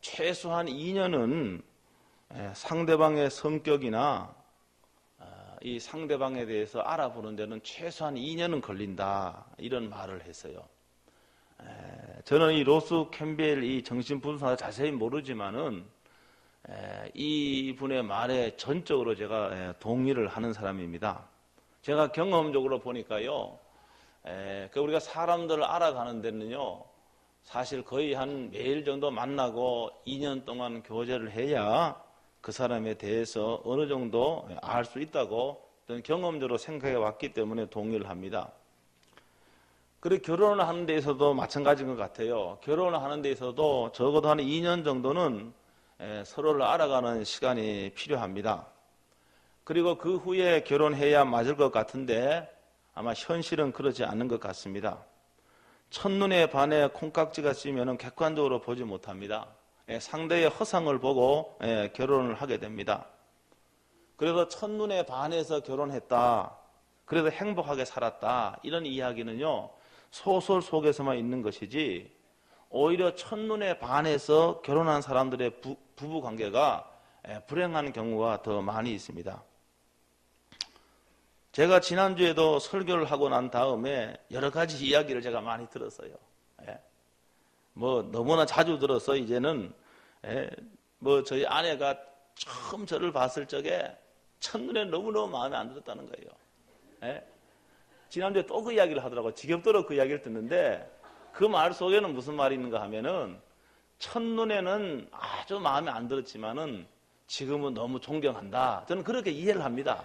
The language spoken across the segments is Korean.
최소한 2년은 상대방의 성격이나 이 상대방에 대해서 알아보는 데는 최소한 2년은 걸린다, 이런 말을 했어요. 저는 이 로스 캠벨 이 정신분석을 자세히 모르지만은 이 분의 말에 전적으로 제가 동의를 하는 사람입니다. 제가 경험적으로 보니까요, 우리가 사람들을 알아가는 데는요, 사실 거의 한 매일 정도 만나고 2년 동안 교제를 해야 그 사람에 대해서 어느 정도 알 수 있다고 저는 경험적으로 생각해 왔기 때문에 동의를 합니다. 그리고 결혼을 하는 데 있어서도 마찬가지인 것 같아요. 결혼을 하는 데 있어서도 적어도 한 2년 정도는 서로를 알아가는 시간이 필요합니다. 그리고 그 후에 결혼해야 맞을 것 같은데 아마 현실은 그러지 않는 것 같습니다. 첫눈에 반해 콩깍지가 씌면 객관적으로 보지 못합니다. 상대의 허상을 보고 결혼을 하게 됩니다. 그래서 첫눈에 반해서 결혼했다, 그래도 행복하게 살았다, 이런 이야기는요, 소설 속에서만 있는 것이지 오히려 첫눈에 반해서 결혼한 사람들의 부부관계가 불행한 경우가 더 많이 있습니다. 제가 지난주에도 설교를 하고 난 다음에 여러 가지 이야기를 제가 많이 들었어요. 너무나 자주 들어서 이제는 저희 아내가 처음 저를 봤을 적에 첫눈에 너무너무 마음에 안 들었다는 거예요. 지난주에 또 그 이야기를 하더라고요. 지겹도록 그 이야기를 듣는데 그 말 속에는 무슨 말이 있는가 하면은 첫눈에는 아주 마음에 안 들었지만은 지금은 너무 존경한다. 저는 그렇게 이해를 합니다.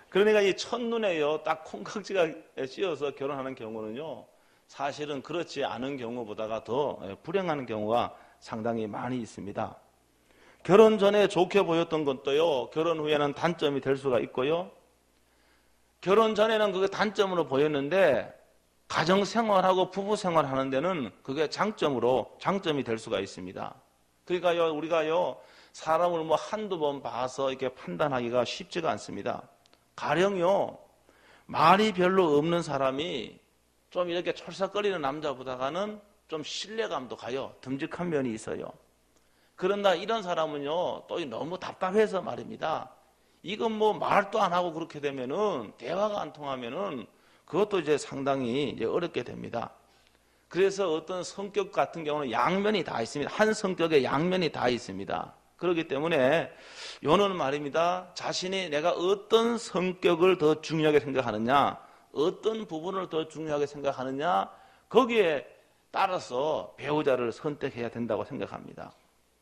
그러니까 이 첫눈에요, 딱 콩깍지가 씌어서 결혼하는 경우는요, 사실은 그렇지 않은 경우보다가 더 불행한 경우가 상당히 많이 있습니다. 결혼 전에 좋게 보였던 것도요, 결혼 후에는 단점이 될 수가 있고요, 결혼 전에는 그게 단점으로 보였는데 가정생활하고 부부생활하는 데는 그게 장점이 될 수가 있습니다. 그러니까요, 우리가요, 사람을 한두 번 봐서 이렇게 판단하기가 쉽지가 않습니다. 가령요, 말이 별로 없는 사람이 좀 이렇게 철썩거리는 남자보다는 좀 신뢰감도 가요. 듬직한 면이 있어요. 그런다 이런 사람은요, 또 너무 답답해서 말입니다. 이건 말도 안 하고 그렇게 되면은, 대화가 안 통하면은 그것도 이제 상당히 어렵게 됩니다. 그래서 어떤 성격 같은 경우는 양면이 다 있습니다. 한 성격에 양면이 다 있습니다. 그렇기 때문에 요는 말입니다. 자신이 내가 어떤 성격을 더 중요하게 생각하느냐, 어떤 부분을 더 중요하게 생각하느냐, 거기에 따라서 배우자를 선택해야 된다고 생각합니다.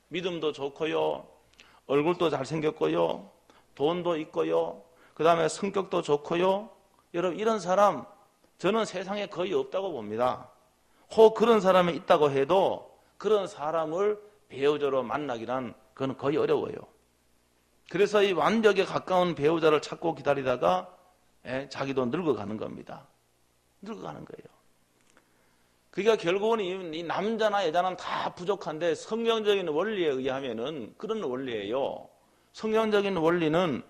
믿음도 좋고요, 얼굴도 잘생겼고요, 돈도 있고요, 그 다음에 성격도 좋고요. 여러분, 이런 사람 저는 세상에 거의 없다고 봅니다. 혹 그런 사람이 있다고 해도 그런 사람을 배우자로 만나기란 그건 거의 어려워요. 그래서 이 완벽에 가까운 배우자를 찾고 기다리다가 자기도 늙어가는 겁니다. 늙어가는 거예요. 그러니까 결국은 이 남자나 여자는 다 부족한데 성경적인 원리에 의하면은 그런 원리예요. 성경적인 원리는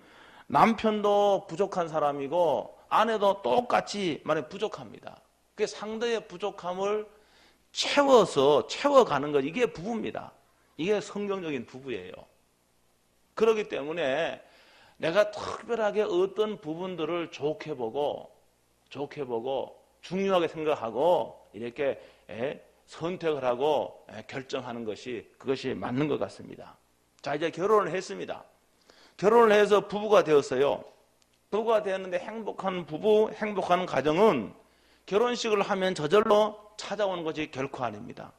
남편도 부족한 사람이고 아내도 똑같이 부족합니다. 그 상대의 부족함을 채워가는 것, 이게 부부입니다. 이게 성경적인 부부예요. 그렇기 때문에 내가 특별하게 어떤 부분들을 좋게 보고 중요하게 생각하고 이렇게 선택을 하고 결정하는 그것이 맞는 것 같습니다. 자, 이제 결혼을 했습니다. 결혼을 해서 부부가 되었어요. 부부가 되었는데 행복한 부부, 행복한 가정은 결혼식을 하면 저절로 찾아오는 것이 결코 아닙니다.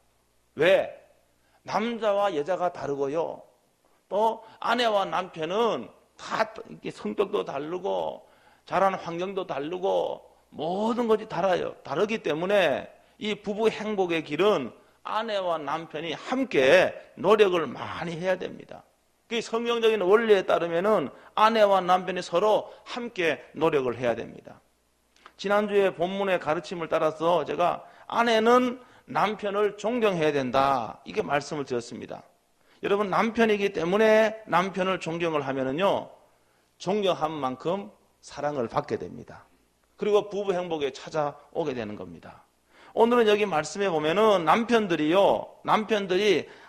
왜? 남자와 여자가 다르고요, 또 아내와 남편은 다 성격도 다르고 자라는 환경도 다르고 모든 것이 달라요. 다르기 때문에 이 부부 행복의 길은 아내와 남편이 함께 노력을 많이 해야 됩니다. 그 성경적인 원리에 따르면은 아내와 남편이 서로 함께 노력을 해야 됩니다. 지난주에 본문의 가르침을 따라서 제가 아내는 남편을 존경해야 된다, 이게 말씀을 드렸습니다. 여러분, 남편이기 때문에 남편을 존경을 하면은요, 존경한 만큼 사랑을 받게 됩니다. 그리고 부부 행복에 찾아오게 되는 겁니다. 오늘은 여기 말씀해 보면은 남편들이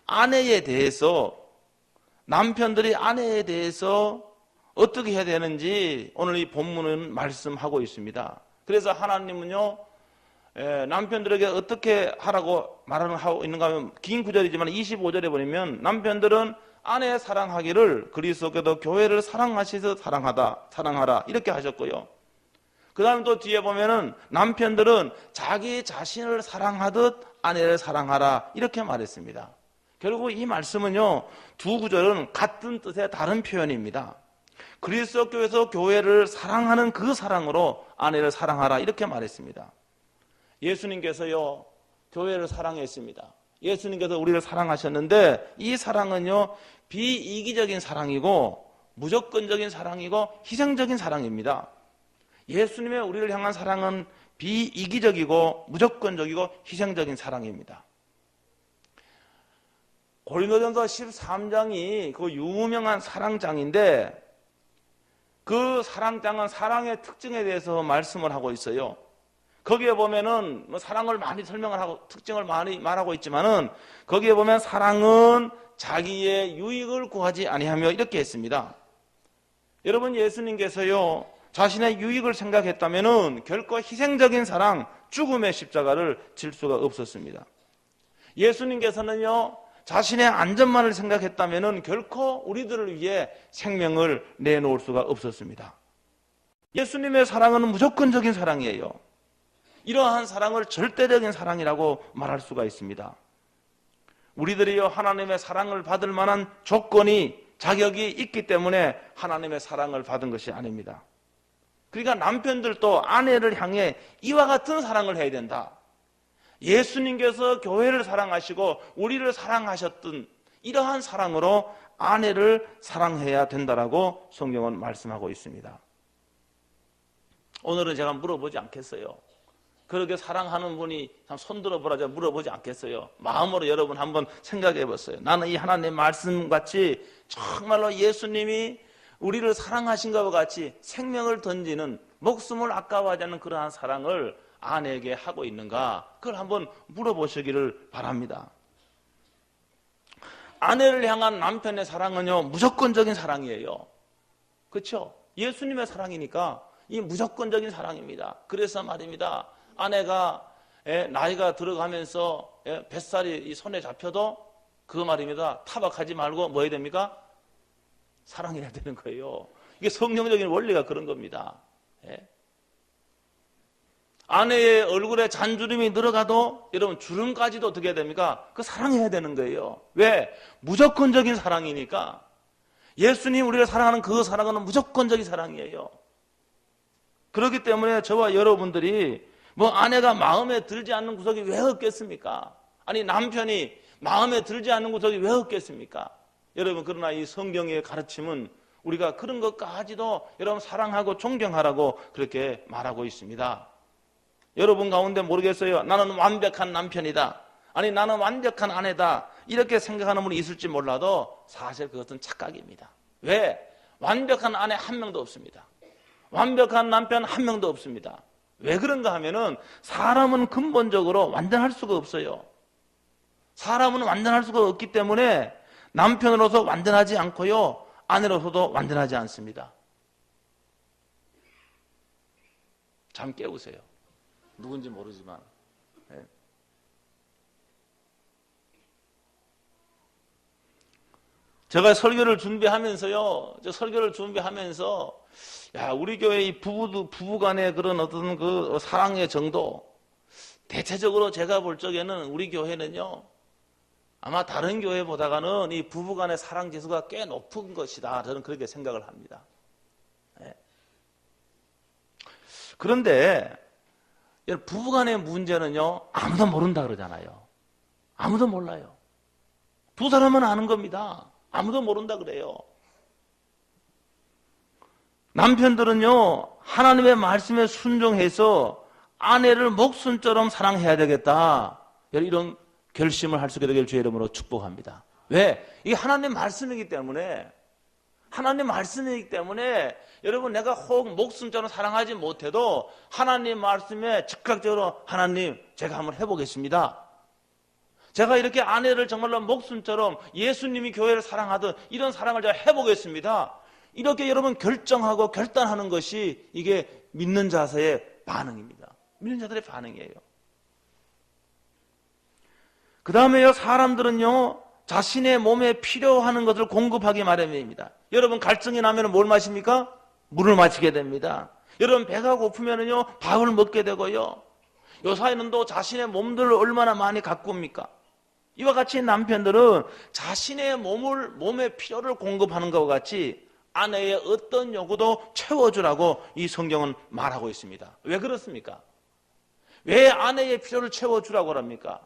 아내에 대해서 어떻게 해야 되는지 오늘 이 본문은 말씀하고 있습니다. 그래서 하나님은요, 남편들에게 어떻게 하라고 하고 있는가 하면 긴 구절이지만 25절에 보면 남편들은 아내 사랑하기를 그리스도께도 교회를 사랑하시듯 사랑하라 이렇게 하셨고요. 그 다음에 또 뒤에 보면은 남편들은 자기 자신을 사랑하듯 아내를 사랑하라 이렇게 말했습니다. 결국 이 말씀은요, 두 구절은 같은 뜻의 다른 표현입니다. 그리스도 교회에서 교회를 사랑하는 그 사랑으로 아내를 사랑하라 이렇게 말했습니다. 예수님께서요, 교회를 사랑했습니다. 예수님께서 우리를 사랑하셨는데 이 사랑은요, 비이기적인 사랑이고 무조건적인 사랑이고 희생적인 사랑입니다. 예수님의 우리를 향한 사랑은 비이기적이고 무조건적이고 희생적인 사랑입니다. 고린도전서 13장이 그 유명한 사랑장인데 그 사랑장은 사랑의 특징에 대해서 말씀을 하고 있어요. 거기에 보면은 사랑을 많이 설명을 하고 특징을 많이 말하고 있지만은 거기에 보면 사랑은 자기의 유익을 구하지 아니하며 이렇게 했습니다. 여러분, 예수님께서요, 자신의 유익을 생각했다면은 결코 희생적인 사랑, 죽음의 십자가를 질 수가 없었습니다. 예수님께서는요, 자신의 안전만을 생각했다면은 결코 우리들을 위해 생명을 내놓을 수가 없었습니다. 예수님의 사랑은 무조건적인 사랑이에요. 이러한 사랑을 절대적인 사랑이라고 말할 수가 있습니다. 우리들이요, 하나님의 사랑을 받을 만한 조건이, 자격이 있기 때문에 하나님의 사랑을 받은 것이 아닙니다. 그러니까 남편들도 아내를 향해 이와 같은 사랑을 해야 된다. 예수님께서 교회를 사랑하시고 우리를 사랑하셨던 이러한 사랑으로 아내를 사랑해야 된다라고 성경은 말씀하고 있습니다. 오늘은 제가 물어보지 않겠어요. 그렇게 사랑하는 분이 손들어 보라 제가 물어보지 않겠어요. 마음으로 여러분 한번 생각해 보세요. 나는 이 하나님 말씀같이 정말로 예수님이 우리를 사랑하신 것과 같이 생명을 던지는, 목숨을 아까워하지 않는 그러한 사랑을 아내에게 하고 있는가? 그걸 한번 물어보시기를 바랍니다. 아내를 향한 남편의 사랑은요, 무조건적인 사랑이에요. 그렇죠? 예수님의 사랑이니까 이 무조건적인 사랑입니다. 그래서 말입니다, 아내가 나이가 들어가면서 뱃살이 손에 잡혀도 그 말입니다, 타박하지 말고 뭐 해야 됩니까? 사랑해야 되는 거예요. 이게 성경적인 원리가 그런 겁니다. 아내의 얼굴에 잔주름이 늘어가도 여러분 주름까지도 어떻게 해야 됩니까? 그 사랑해야 되는 거예요. 왜? 무조건적인 사랑이니까. 예수님 우리를 사랑하는 그 사랑은 무조건적인 사랑이에요. 그렇기 때문에 저와 여러분들이 뭐 아내가 마음에 들지 않는 구석이 왜 없겠습니까? 아니 남편이 마음에 들지 않는 구석이 왜 없겠습니까? 여러분, 그러나 이 성경의 가르침은 우리가 그런 것까지도 여러분 사랑하고 존경하라고 그렇게 말하고 있습니다. 여러분 가운데 모르겠어요. 나는 완벽한 남편이다. 아니 나는 완벽한 아내다. 이렇게 생각하는 분이 있을지 몰라도 사실 그것은 착각입니다. 왜? 완벽한 아내 한 명도 없습니다. 완벽한 남편 한 명도 없습니다. 왜 그런가 하면은 사람은 근본적으로 완전할 수가 없어요. 사람은 완전할 수가 없기 때문에 남편으로서 완전하지 않고요, 아내로서도 완전하지 않습니다. 잠 깨우세요. 누군지 모르지만. 제가 설교를 준비하면서요, 야, 우리 교회 이 부부 간의 그런 어떤 그 사랑의 정도, 대체적으로 제가 볼 적에는 우리 교회는요, 아마 다른 교회보다는 이 부부 간의 사랑 지수가 꽤 높은 것이다. 저는 그렇게 생각을 합니다. 그런데 부부 간의 문제는요, 아무도 모른다 그러잖아요. 아무도 몰라요. 두 사람은 아는 겁니다. 아무도 모른다 그래요. 남편들은요, 하나님의 말씀에 순종해서 아내를 목숨처럼 사랑해야 되겠다, 이런 결심을 할 수 있게 되길 주의 이름으로 축복합니다. 왜? 이게 하나님 말씀이기 때문에 하나님 말씀이기 때문에 여러분 내가 혹 목숨처럼 사랑하지 못해도 하나님 말씀에 즉각적으로 하나님 제가 한번 해보겠습니다. 제가 이렇게 아내를 정말로 목숨처럼 예수님이 교회를 사랑하던 이런 사랑을 제가 해보겠습니다. 이렇게 여러분 결정하고 결단하는 것이 이게 믿는 자세의 반응입니다. 믿는 자들의 반응이에요. 그 다음에요, 사람들은요 자신의 몸에 필요하는 것을 공급하기 마련입니다. 여러분 갈증이 나면 뭘 마십니까? 물을 마시게 됩니다. 여러분 배가 고프면은요 밥을 먹게 되고요. 요사이는 또 자신의 몸들을 얼마나 많이 가꿉니까? 이와 같이 남편들은 자신의 몸의 필요를 공급하는 것과 같이 아내의 어떤 요구도 채워주라고 이 성경은 말하고 있습니다. 왜 그렇습니까? 왜 아내의 필요를 채워주라고 합니까?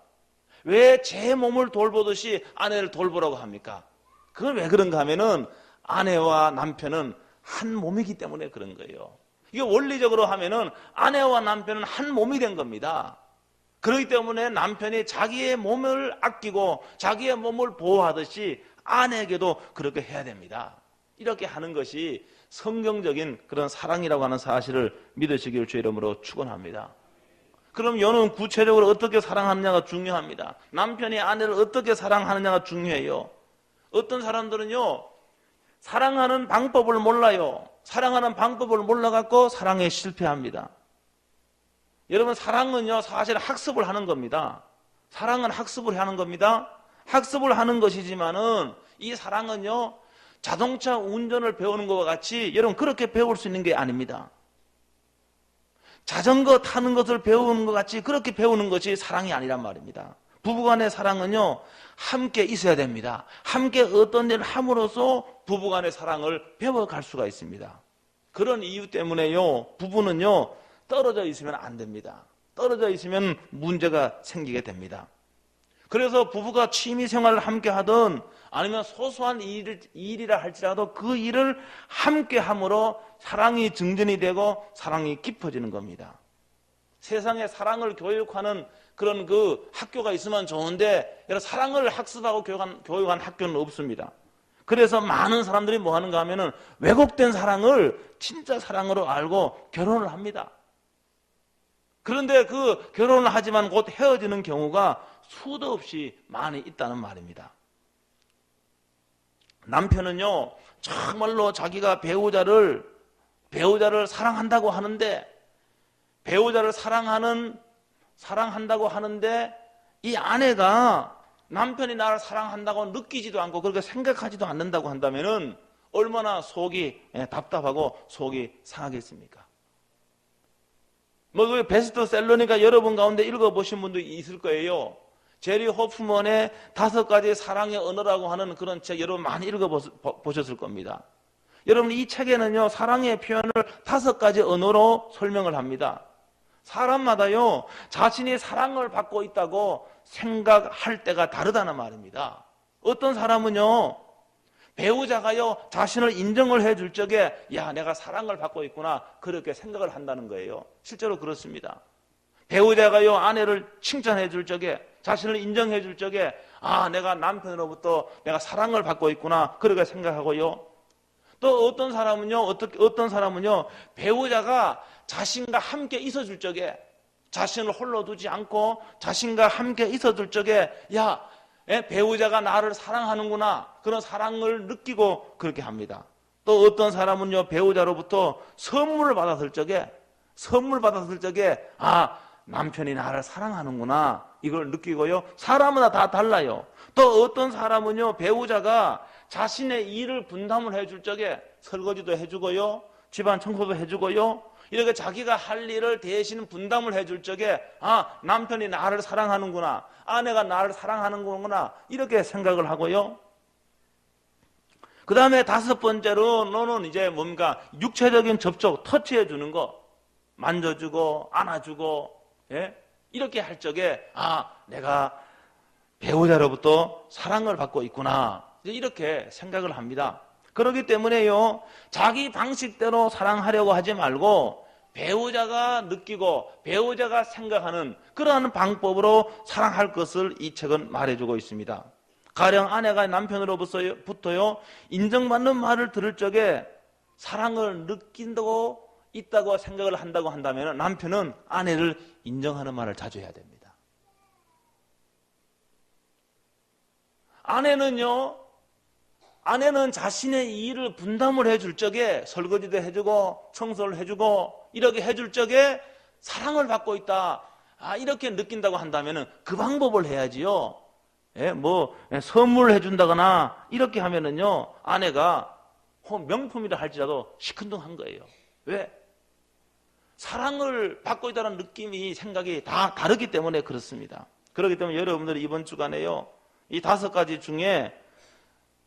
왜 제 몸을 돌보듯이 아내를 돌보라고 합니까? 그건 왜 그런가 하면은 아내와 남편은 한 몸이기 때문에 그런 거예요. 이게 원리적으로 하면은 아내와 남편은 한 몸이 된 겁니다. 그렇기 때문에 남편이 자기의 몸을 아끼고 자기의 몸을 보호하듯이 아내에게도 그렇게 해야 됩니다. 이렇게 하는 것이 성경적인 그런 사랑이라고 하는 사실을 믿으시길 주의 이름으로 축원합니다. 그럼 여는 구체적으로 어떻게 사랑하느냐가 중요합니다. 남편이 아내를 어떻게 사랑하느냐가 중요해요. 어떤 사람들은요 사랑하는 방법을 몰라요. 사랑하는 방법을 몰라갖고 사랑에 실패합니다. 여러분 사랑은요 사실 학습을 하는 겁니다. 사랑은 학습을 하는 겁니다. 학습을 하는 것이지만은 이 사랑은요 자동차 운전을 배우는 것과 같이 여러분 그렇게 배울 수 있는 게 아닙니다. 자전거 타는 것을 배우는 것 같이 그렇게 배우는 것이 사랑이 아니란 말입니다. 부부간의 사랑은요 함께 있어야 됩니다. 함께 어떤 일을 함으로써 부부간의 사랑을 배워갈 수가 있습니다. 그런 이유 때문에요 부부는요 떨어져 있으면 안 됩니다. 떨어져 있으면 문제가 생기게 됩니다. 그래서 부부가 취미 생활을 함께 하든 아니면 소소한 일이라 할지라도 그 일을 함께 함으로 사랑이 증진이 되고 사랑이 깊어지는 겁니다. 세상에 사랑을 교육하는 그런 그 학교가 있으면 좋은데 사랑을 학습하고 교육한 학교는 없습니다. 그래서 많은 사람들이 뭐 하는가 하면은 왜곡된 사랑을 진짜 사랑으로 알고 결혼을 합니다. 그런데 그 결혼을 하지만 곧 헤어지는 경우가 수도 없이 많이 있다는 말입니다. 남편은요 정말로 자기가 배우자를 사랑한다고 하는데 배우자를 사랑한다고 하는데 이 아내가 남편이 나를 사랑한다고 느끼지도 않고 그렇게 생각하지도 않는다고 한다면은 얼마나 속이 답답하고 속이 상하겠습니까? 뭐 그 베스트셀러니까 여러분 가운데 읽어보신 분도 있을 거예요. 제리 호프먼의 5가지 사랑의 언어라고 하는 그런 책 여러분 많이 읽어보셨을 겁니다. 여러분 이 책에는요 사랑의 표현을 5가지 언어로 설명을 합니다. 사람마다요 자신이 사랑을 받고 있다고 생각할 때가 다르다는 말입니다. 어떤 사람은요 배우자가요 자신을 인정을 해줄 적에 야 내가 사랑을 받고 있구나 그렇게 생각을 한다는 거예요. 실제로 그렇습니다. 배우자가요 아내를 칭찬해 줄 적에 자신을 인정해 줄 적에 아 내가 남편으로부터 내가 사랑을 받고 있구나 그렇게 생각하고요. 또 어떤 사람은요 배우자가 자신과 함께 있어 줄 적에 자신을 홀로 두지 않고 자신과 함께 있어 줄 적에 야 배우자가 나를 사랑하는구나 그런 사랑을 느끼고 그렇게 합니다. 또 어떤 사람은요 배우자로부터 선물을 받았을 적에 아 남편이 나를 사랑하는구나 이걸 느끼고요. 사람마다 다 달라요. 또 어떤 사람은요 배우자가 자신의 일을 분담을 해줄 적에 설거지도 해주고요 집안 청소도 해주고요 이렇게 자기가 할 일을 대신 분담을 해줄 적에 아 남편이 나를 사랑하는구나 아내가 나를 사랑하는구나 이렇게 생각을 하고요. 그 다음에 5번째로 너는 이제 뭔가 육체적인 접촉 터치해 주는 거 만져주고 안아주고 이렇게 할 적에 아 내가 배우자로부터 사랑을 받고 있구나 이렇게 생각을 합니다. 그렇기 때문에요 자기 방식대로 사랑하려고 하지 말고 배우자가 느끼고 배우자가 생각하는 그러한 방법으로 사랑할 것을 이 책은 말해주고 있습니다. 가령 아내가 남편으로부터요 인정받는 말을 들을 적에 사랑을 느낀다고 있다고 생각을 한다고 한다면 남편은 아내를 인정하는 말을 자주 해야 됩니다. 아내는 자신의 일을 분담을 해줄 적에 설거지도 해주고 청소를 해주고 이렇게 해줄 적에 사랑을 받고 있다, 이렇게 느낀다고 한다면 그 방법을 해야지요. 선물을 해준다거나 이렇게 하면은요 아내가 명품이라 할지라도 시큰둥한 거예요. 왜? 사랑을 받고 있다는 느낌이, 생각이 다 다르기 때문에 그렇습니다. 그렇기 때문에 여러분들이 이번 주간에요 이 5가지 중에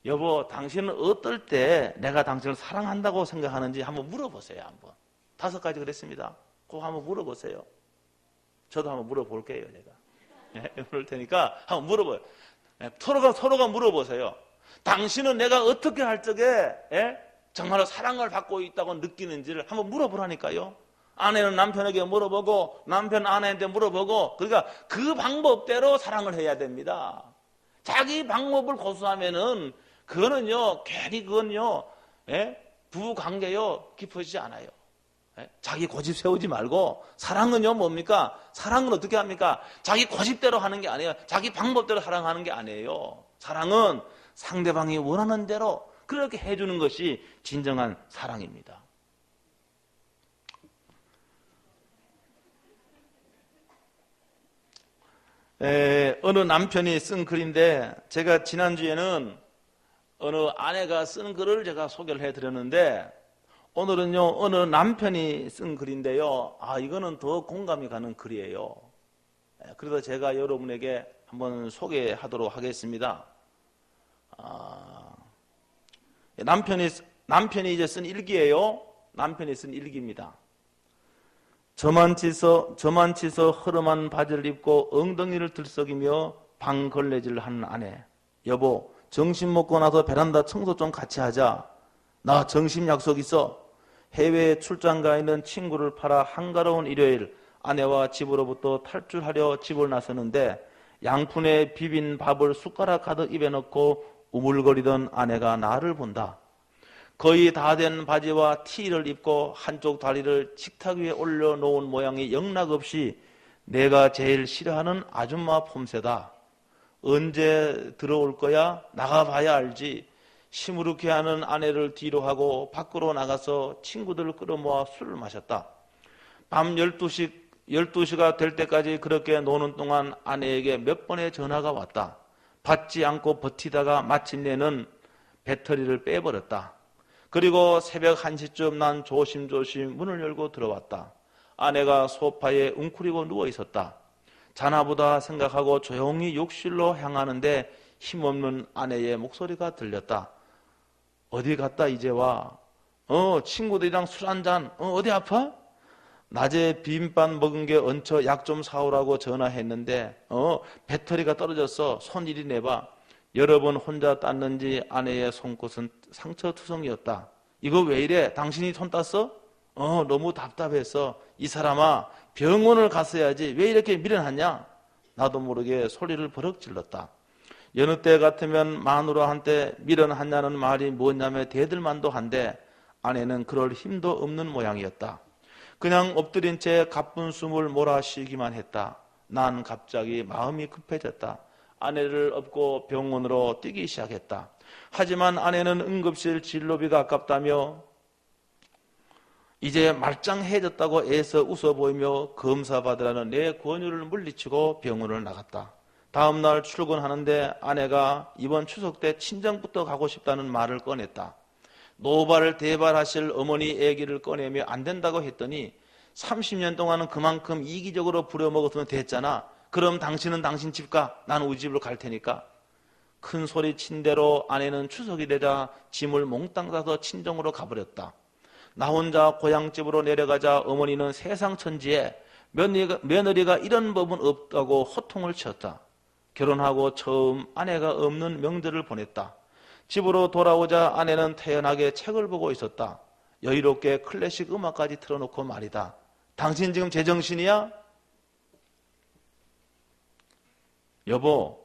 여보, 당신은 어떨 때 내가 당신을 사랑한다고 생각하는지 한번 물어보세요. 한번 5가지 그랬습니다. 그거 한번 물어보세요. 저도 한번 물어볼게요. 제가 그럴 테니까 한번 물어봐요. 서로가 물어보세요. 당신은 내가 어떻게 할 적에 정말로 사랑을 받고 있다고 느끼는지를 한번 물어보라니까요. 아내는 남편에게 물어보고 남편은 아내한테 물어보고, 그러니까 그 방법대로 사랑을 해야 됩니다. 자기 방법을 고수하면은 그거는요 괜히 그건요 부부관계요 깊어지지 않아요. 자기 고집 세우지 말고, 사랑은요 뭡니까? 사랑은 어떻게 합니까? 자기 고집대로 하는 게 아니에요. 자기 방법대로 사랑하는 게 아니에요. 사랑은 상대방이 원하는 대로 그렇게 해주는 것이 진정한 사랑입니다. 어느 남편이 쓴 글인데, 제가 지난주에는 어느 아내가 쓴 글을 제가 소개를 해드렸는데, 오늘은요 어느 남편이 쓴 글인데요, 이거는 더 공감이 가는 글이에요. 그래서 제가 여러분에게 한번 소개하도록 하겠습니다. 남편이 이제 쓴 일기예요. 남편이 쓴 일기입니다. 저만치서 허름한 바지를 입고 엉덩이를 들썩이며 방걸레질을 하는 아내. 여보, 점심 먹고 나서 베란다 청소 좀 같이 하자. 나 점심 약속 있어. 해외에 출장 가 있는 친구를 팔아 한가로운 일요일, 아내와 집으로부터 탈출하려 집을 나서는데 양푼에 비빈 밥을 숟가락 가득 입에 넣고 우물거리던 아내가 나를 본다. 거의 다 된 바지와 티를 입고 한쪽 다리를 식탁 위에 올려놓은 모양이 영락없이 내가 제일 싫어하는 아줌마 폼새다. 언제 들어올 거야? 나가봐야 알지. 시무룩해 하는 아내를 뒤로 하고 밖으로 나가서 친구들을 끌어모아 술을 마셨다. 밤 12시가 될 때까지 그렇게 노는 동안 아내에게 몇 번의 전화가 왔다. 받지 않고 버티다가 마침내는 배터리를 빼버렸다. 그리고 새벽 1시쯤 난 조심조심 문을 열고 들어왔다. 아내가 소파에 웅크리고 누워 있었다. 자나보다 생각하고 조용히 욕실로 향하는데 힘없는 아내의 목소리가 들렸다. 어디 갔다 이제 와? 친구들이랑 술 한잔. 어디 아파? 낮에 비빔밥 먹은 게 얹혀 약 좀 사오라고 전화했는데 배터리가 떨어졌어. 손 이리 내봐. 여러 번 혼자 땄는지 아내의 손끝은 상처투성이었다. 이거 왜 이래? 당신이 손 땄어? 너무 답답했어. 이 사람아, 병원을 갔어야지. 왜 이렇게 미련하냐? 나도 모르게 소리를 버럭 질렀다. 여느 때 같으면 마누라한테 미련하냐는 말이 뭐냐며 대들만도 한데 아내는 그럴 힘도 없는 모양이었다. 그냥 엎드린 채 가쁜 숨을 몰아쉬기만 했다. 난 갑자기 마음이 급해졌다. 아내를 업고 병원으로 뛰기 시작했다. 하지만 아내는 응급실 진료비가 아깝다며 이제 말짱해졌다고 애써 웃어 보이며 검사 받으라는 내 권유를 물리치고 병원을 나갔다. 다음 날 출근하는데 아내가 이번 추석 때 친정부터 가고 싶다는 말을 꺼냈다. 노발을 대발하실 어머니 얘기를 꺼내며 안 된다고 했더니 30년 동안은 그만큼 이기적으로 부려먹었으면 됐잖아. 그럼 당신은 당신 집 가. 난 우리 집으로 갈 테니까. 큰 소리 친 대로 아내는 추석이 되자 짐을 몽땅 싸서 친정으로 가버렸다. 나 혼자 고향집으로 내려가자 어머니는 세상 천지에 며느리가 이런 법은 없다고 호통을 쳤다. 결혼하고 처음 아내가 없는 명절을 보냈다. 집으로 돌아오자 아내는 태연하게 책을 보고 있었다. 여유롭게 클래식 음악까지 틀어놓고 말이다. 당신 지금 제정신이야? 여보,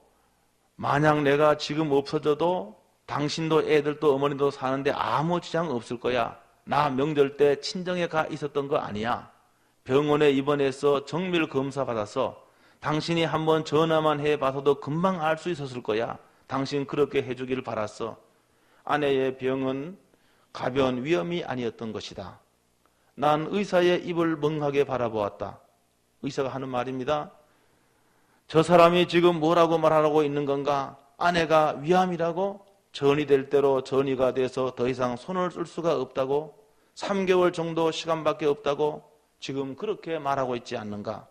만약 내가 지금 없어져도 당신도 애들도 어머니도 사는데 아무 지장 없을 거야. 나 명절 때 친정에 가 있었던 거 아니야. 병원에 입원해서 정밀 검사 받았어. 당신이 한번 전화만 해봐서도 금방 알 수 있었을 거야. 당신 그렇게 해주기를 바랐어. 아내의 병은 가벼운 위험이 아니었던 것이다. 난 의사의 입을 멍하게 바라보았다. 의사가 하는 말입니다. 저 사람이 지금 뭐라고 말하고 있는 건가? 아내가 위암이라고? 전이 될 대로 전이가 돼서 더 이상 손을 쓸 수가 없다고? 3개월 정도 시간밖에 없다고? 지금 그렇게 말하고 있지 않는가?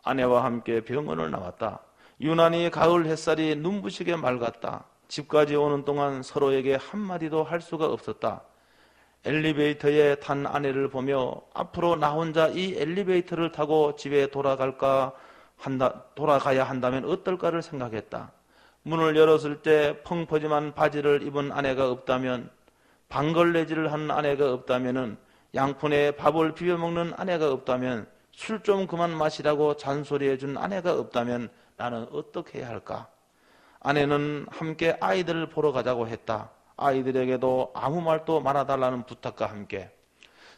아내와 함께 병원을 나왔다. 유난히 가을 햇살이 눈부시게 맑았다. 집까지 오는 동안 서로에게 한마디도 할 수가 없었다. 엘리베이터에 탄 아내를 보며 앞으로 나 혼자 이 엘리베이터를 타고 집에 돌아가야 한다면 어떨까를 생각했다. 문을 열었을 때 펑퍼짐한 바지를 입은 아내가 없다면, 방걸레질을 하는 아내가 없다면, 양푼에 밥을 비벼먹는 아내가 없다면, 술 좀 그만 마시라고 잔소리해준 아내가 없다면 나는 어떻게 해야 할까? 아내는 함께 아이들을 보러 가자고 했다. 아이들에게도 아무 말도 말아달라는 부탁과 함께.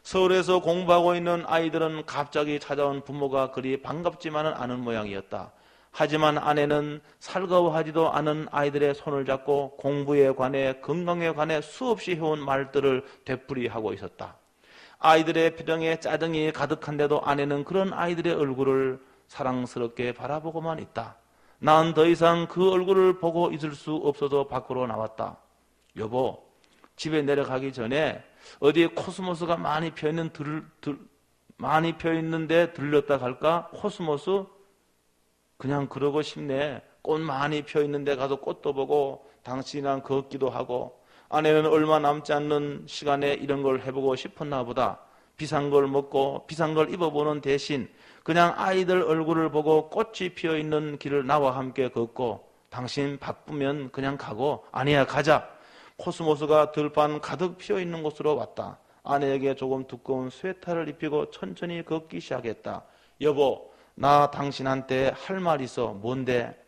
서울에서 공부하고 있는 아이들은 갑자기 찾아온 부모가 그리 반갑지만은 않은 모양이었다. 하지만 아내는 살가워하지도 않은 아이들의 손을 잡고 공부에 관해 건강에 관해 수없이 해온 말들을 되풀이하고 있었다. 아이들의 표정에 짜증이 가득한데도 아내는 그런 아이들의 얼굴을 사랑스럽게 바라보고만 있다. 난 더 이상 그 얼굴을 보고 있을 수 없어서 밖으로 나왔다. 여보, 집에 내려가기 전에 어디에 코스모스가 많이 펴있는데 들렸다 갈까? 코스모스? 그냥 그러고 싶네. 꽃 많이 펴있는데 가서 꽃도 보고 당신이랑 걷기도 하고. 아내는 얼마 남지 않는 시간에 이런 걸 해보고 싶었나 보다. 비싼 걸 먹고 비싼 걸 입어보는 대신 그냥 아이들 얼굴을 보고 꽃이 피어있는 길을 나와 함께 걷고, 당신 바쁘면 그냥 가고. 아니야, 가자. 코스모스가 들판 가득 피어있는 곳으로 왔다. 아내에게 조금 두꺼운 스웨터를 입히고 천천히 걷기 시작했다. 여보, 나 당신한테 할 말 있어. 뭔데?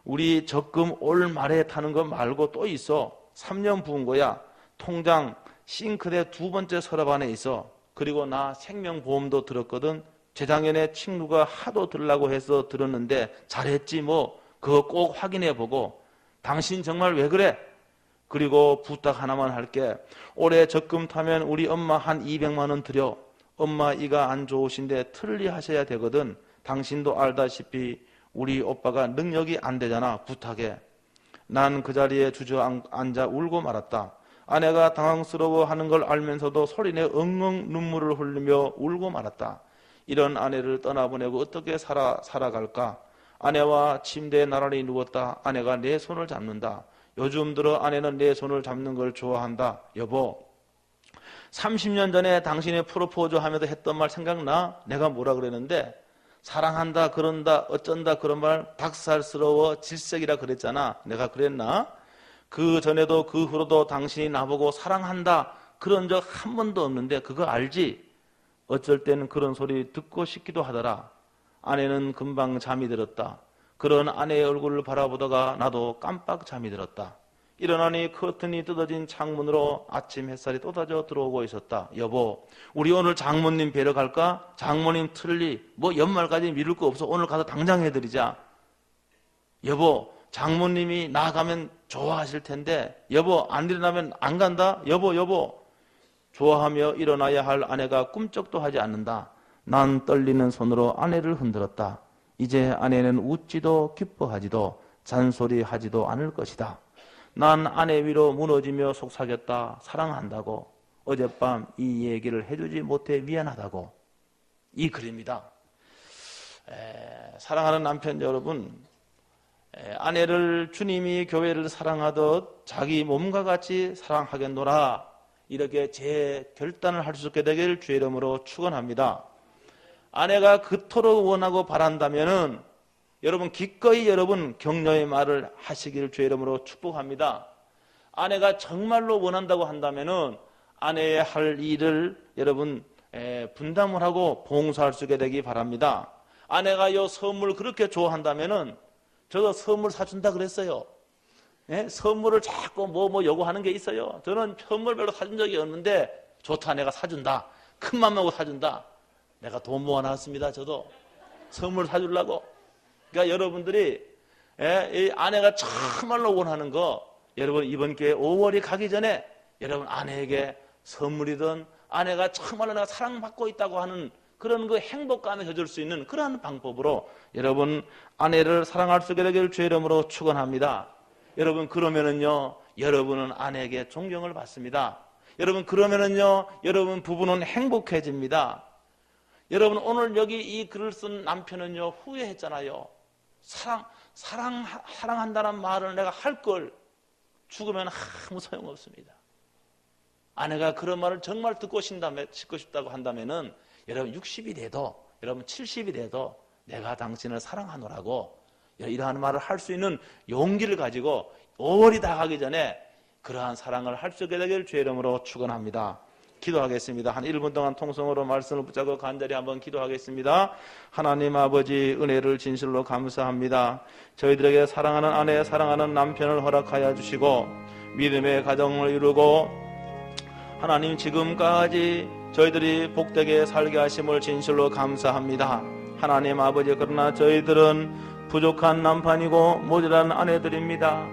우리 적금 올 말에 타는 거 말고 또 있어. 3년 부은 거야. 통장 싱크대 2번째 서랍 안에 있어. 그리고 나 생명보험도 들었거든. 재작년에 친구가 하도 들으려고 해서 들었는데 잘했지 뭐. 그거 꼭 확인해보고. 당신 정말 왜 그래? 그리고 부탁 하나만 할게. 올해 적금 타면 우리 엄마 한 200만 원 드려. 엄마 이가 안 좋으신데 틀리 하셔야 되거든. 당신도 알다시피 우리 오빠가 능력이 안 되잖아. 부탁해. 난 그 자리에 주저앉아 울고 말았다. 아내가 당황스러워하는 걸 알면서도 소리내 엉엉 눈물을 흘리며 울고 말았다. 이런 아내를 떠나보내고 어떻게 살아갈까? 아내와 침대에 나란히 누웠다. 아내가 내 손을 잡는다. 요즘 들어 아내는 내 손을 잡는 걸 좋아한다. 여보, 30년 전에 당신이 프로포즈 하면서 했던 말 생각나? 내가 뭐라 그랬는데? 사랑한다 그런다 어쩐다 그런 말 닭살스러워 질색이라 그랬잖아. 내가 그랬나? 그 전에도 그 후로도 당신이 나보고 사랑한다 그런 적 한 번도 없는데 그거 알지? 어쩔 때는 그런 소리 듣고 싶기도 하더라. 아내는 금방 잠이 들었다. 그런 아내의 얼굴을 바라보다가 나도 깜빡 잠이 들었다. 일어나니 커튼이 뜯어진 창문으로 아침 햇살이 쏟아져 들어오고 있었다. 여보, 우리 오늘 장모님 뵈러 갈까? 장모님 틀리 뭐 연말까지 미룰 거 없어. 오늘 가서 당장 해드리자. 여보, 장모님이 나가면 좋아하실 텐데. 여보, 안 일어나면 안 간다. 여보. 좋아하며 일어나야 할 아내가 꿈쩍도 하지 않는다. 난 떨리는 손으로 아내를 흔들었다. 이제 아내는 웃지도 기뻐하지도 잔소리하지도 않을 것이다. 난 아내 위로 무너지며 속삭였다. 사랑한다고. 어젯밤 이 얘기를 해주지 못해 미안하다고. 이 글입니다. 사랑하는 남편 여러분, 아내를 주님이 교회를 사랑하듯 자기 몸과 같이 사랑하겠노라. 이렇게 제 결단을 할 수 있게 되길 주의 이름으로 축원합니다. 아내가 그토록 원하고 바란다면은 여러분 기꺼이 여러분 격려의 말을 하시기를 주의 이름으로 축복합니다. 아내가 정말로 원한다고 한다면은 아내의 할 일을 여러분 분담을 하고 봉사할 수 있게 되기 바랍니다. 아내가 이 선물 그렇게 좋아한다면은 저도 선물 사준다 그랬어요. 예? 선물을 자꾸 뭐 요구하는 게 있어요. 저는 선물 별로 사준 적이 없는데 좋다, 내가 사준다, 큰맘 먹고 사준다. 내가 돈 모아놨습니다. 저도 선물 사주려고. 그러니까 여러분들이 이 아내가 정말로 원하는 거, 여러분 이번 기회에 5월이 가기 전에 여러분 아내에게 선물이든 아내가 정말로 내가 사랑받고 있다고 하는 그런 그 행복감에 젖을 수 있는 그러한 방법으로 여러분 아내를 사랑할 수 있게 되기를 주의 이름으로 축원합니다. 여러분 그러면은요, 여러분은 아내에게 존경을 받습니다. 여러분 그러면은요, 여러분 부부는 행복해집니다. 여러분 오늘 여기 이 글을 쓴 남편은요, 후회했잖아요. 사랑한다는 말을 내가 할 걸, 죽으면 아무 소용없습니다. 아내가 그런 말을 정말 듣고 싶다고 한다면은 여러분 60이 돼도, 여러분 70이 돼도 내가 당신을 사랑하노라고 이러한 말을 할 수 있는 용기를 가지고 5월이 다 가기 전에 그러한 사랑을 할 수 있게 되기를 주의 이름으로 축원합니다. 기도하겠습니다. 한 1분 동안 통성으로 말씀을 붙잡고 간절히 한번 기도하겠습니다. 하나님 아버지, 은혜를 진실로 감사합니다. 저희들에게 사랑하는 아내, 사랑하는 남편을 허락하여 주시고 믿음의 가정을 이루고 하나님 지금까지 저희들이 복되게 살게 하심을 진실로 감사합니다. 하나님 아버지, 그러나 저희들은 부족한 남편이고 모자란 아내들입니다.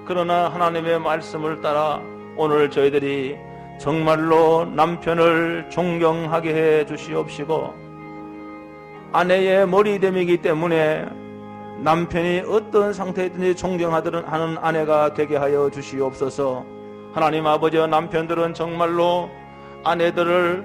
그러나 하나님의 말씀을 따라 오늘 저희들이 정말로 남편을 존경하게 해 주시옵시고, 아내의 머리됨이기 때문에 남편이 어떤 상태이든지 존경하는 아내가 되게 하여 주시옵소서. 하나님 아버지, 남편들은 정말로 아내들을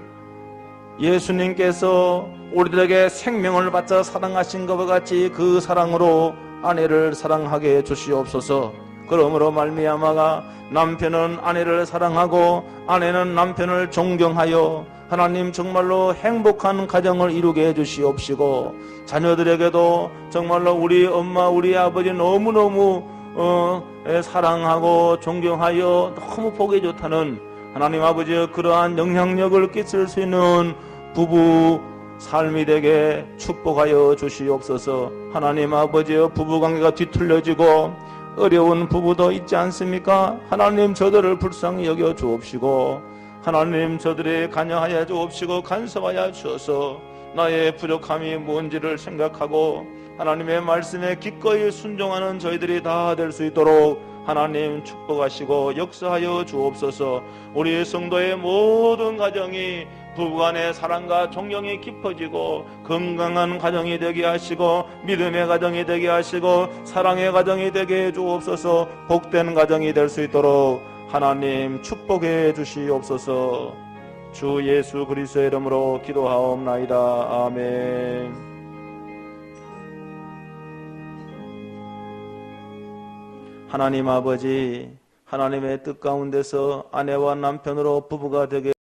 예수님께서 우리들에게 생명을 바쳐 사랑하신 것과 같이 그 사랑으로 아내를 사랑하게 해 주시옵소서. 그러므로 말미암아가 남편은 아내를 사랑하고 아내는 남편을 존경하여 하나님 정말로 행복한 가정을 이루게 해주시옵시고, 자녀들에게도 정말로 우리 엄마 우리 아버지 너무너무 사랑하고 존경하여 너무 보기 좋다는 하나님 아버지 그러한 영향력을 끼칠 수 있는 부부 삶이 되게 축복하여 주시옵소서. 하나님 아버지, 부부관계가 뒤틀려지고 어려운 부부도 있지 않습니까? 하나님 저들을 불쌍히 여겨 주옵시고 하나님 저들의 간여하여 주옵시고 간섭하여 주셔서 나의 부족함이 뭔지를 생각하고 하나님의 말씀에 기꺼이 순종하는 저희들이 다 될 수 있도록 하나님 축복하시고 역사하여 주옵소서. 우리 성도의 모든 가정이 부부간의 사랑과 존경이 깊어지고 건강한 가정이 되게 하시고 믿음의 가정이 되게 하시고 사랑의 가정이 되게 해 주옵소서. 복된 가정이 될 수 있도록 하나님 축복해 주시옵소서. 주 예수 그리스도의 이름으로 기도하옵나이다. 아멘. 하나님 아버지, 하나님의 뜻 가운데서 아내와 남편으로 부부가 되게